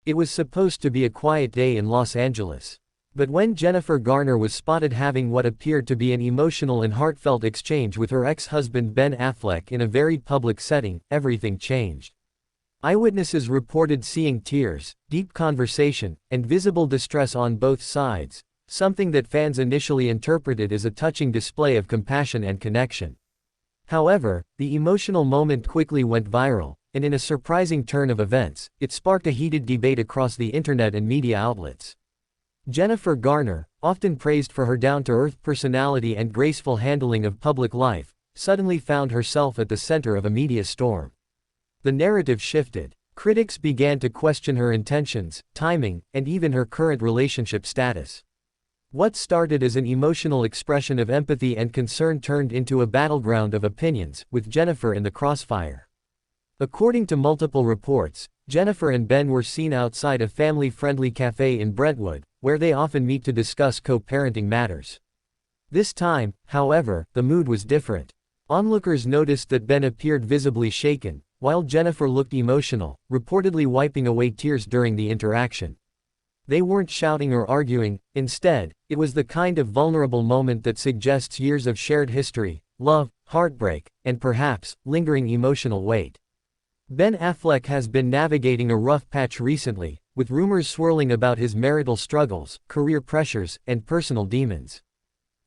It was supposed to be a quiet day in Los Angeles. But when Jennifer Garner was spotted having what appeared to be an emotional and heartfelt exchange with her ex-husband Ben Affleck in a very public setting, everything changed. Eyewitnesses reported seeing tears, deep conversation, and visible distress on both sides, something that fans initially interpreted as a touching display of compassion and connection. However, the emotional moment quickly went viral, and in a surprising turn of events, it sparked a heated debate across the internet and media outlets. Jennifer Garner, often praised for her down-to-earth personality and graceful handling of public life, suddenly found herself at the center of a media storm. The narrative shifted. Critics began to question her intentions, timing, and even her current relationship status. What started as an emotional expression of empathy and concern turned into a battleground of opinions, with Jennifer in the crossfire. According to multiple reports, Jennifer and Ben were seen outside a family-friendly cafe in Brentwood, where they often meet to discuss co-parenting matters. This time, however, the mood was different. Onlookers noticed that Ben appeared visibly shaken, while Jennifer looked emotional, reportedly wiping away tears during the interaction. They weren't shouting or arguing, instead, it was the kind of vulnerable moment that suggests years of shared history, love, heartbreak, and perhaps, lingering emotional weight. Ben Affleck has been navigating a rough patch recently, with rumors swirling about his marital struggles, career pressures, and personal demons.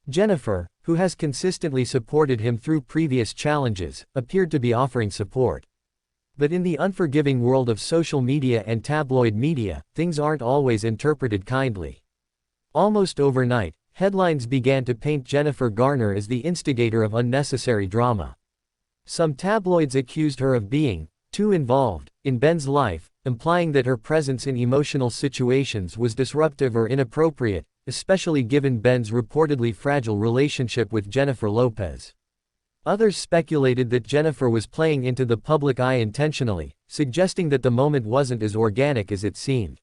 Jennifer, who has consistently supported him through previous challenges, appeared to be offering support. But in the unforgiving world of social media and tabloid media, things aren't always interpreted kindly. Almost overnight, headlines began to paint Jennifer Garner as the instigator of unnecessary drama. Some tabloids accused her of being too involved in Ben's life, implying that her presence in emotional situations was disruptive or inappropriate, especially given Ben's reportedly fragile relationship with Jennifer Lopez. Others speculated that Jennifer was playing into the public eye intentionally, suggesting that the moment wasn't as organic as it seemed.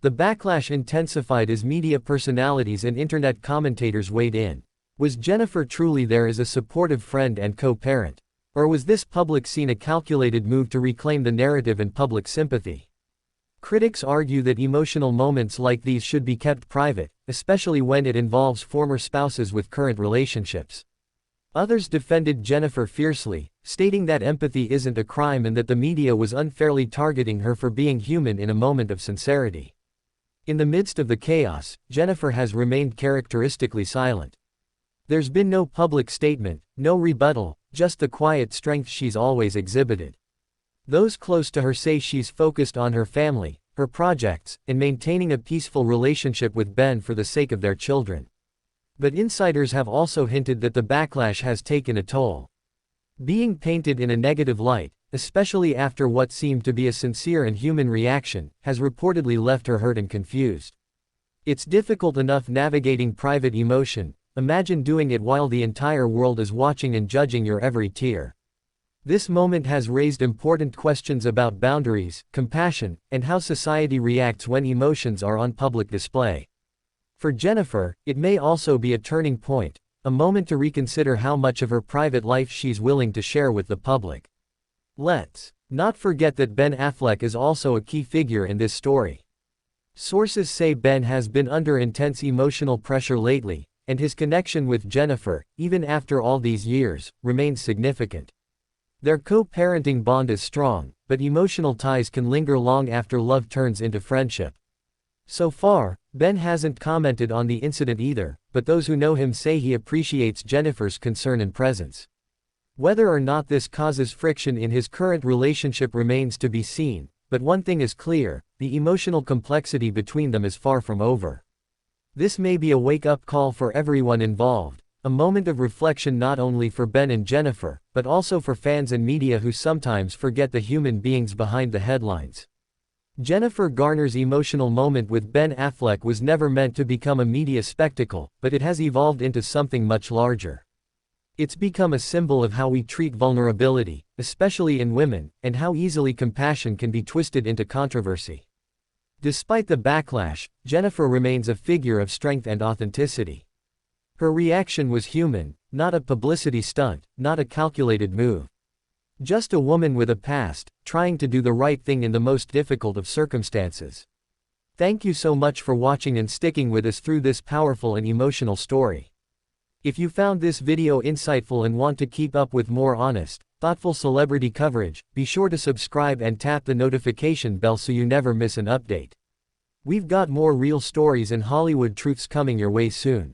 The backlash intensified as media personalities and internet commentators weighed in. Was Jennifer truly there as a supportive friend and co-parent? Or was this public scene a calculated move to reclaim the narrative and public sympathy? Critics argue that emotional moments like these should be kept private, especially when it involves former spouses with current relationships. Others defended Jennifer fiercely, stating that empathy isn't a crime and that the media was unfairly targeting her for being human in a moment of sincerity. In the midst of the chaos, Jennifer has remained characteristically silent. There's been no public statement, no rebuttal, just the quiet strength she's always exhibited. Those close to her say she's focused on her family, her projects, and maintaining a peaceful relationship with Ben for the sake of their children. But insiders have also hinted that the backlash has taken a toll. Being painted in a negative light, especially after what seemed to be a sincere and human reaction, has reportedly left her hurt and confused. It's difficult enough navigating private emotion. Imagine doing it while the entire world is watching and judging your every tear. This moment has raised important questions about boundaries, compassion, and how society reacts when emotions are on public display. For Jennifer, it may also be a turning point, a moment to reconsider how much of her private life she's willing to share with the public. Let's not forget that Ben Affleck is also a key figure in this story. Sources say Ben has been under intense emotional pressure lately, and his connection with Jennifer, even after all these years, remains significant. Their co-parenting bond is strong, but emotional ties can linger long after love turns into friendship. So far, Ben hasn't commented on the incident either, but those who know him say he appreciates Jennifer's concern and presence. Whether or not this causes friction in his current relationship remains to be seen, but one thing is clear, the emotional complexity between them is far from over. This may be a wake-up call for everyone involved, a moment of reflection not only for Ben and Jennifer, but also for fans and media who sometimes forget the human beings behind the headlines. Jennifer Garner's emotional moment with Ben Affleck was never meant to become a media spectacle, but it has evolved into something much larger. It's become a symbol of how we treat vulnerability, especially in women, and how easily compassion can be twisted into controversy. Despite the backlash, Jennifer remains a figure of strength and authenticity. Her reaction was human, not a publicity stunt, not a calculated move. Just a woman with a past, trying to do the right thing in the most difficult of circumstances. Thank you so much for watching and sticking with us through this powerful and emotional story. If you found this video insightful and want to keep up with more honest, thoughtful celebrity coverage, be sure to subscribe and tap the notification bell so you never miss an update. We've got more real stories and Hollywood truths coming your way soon.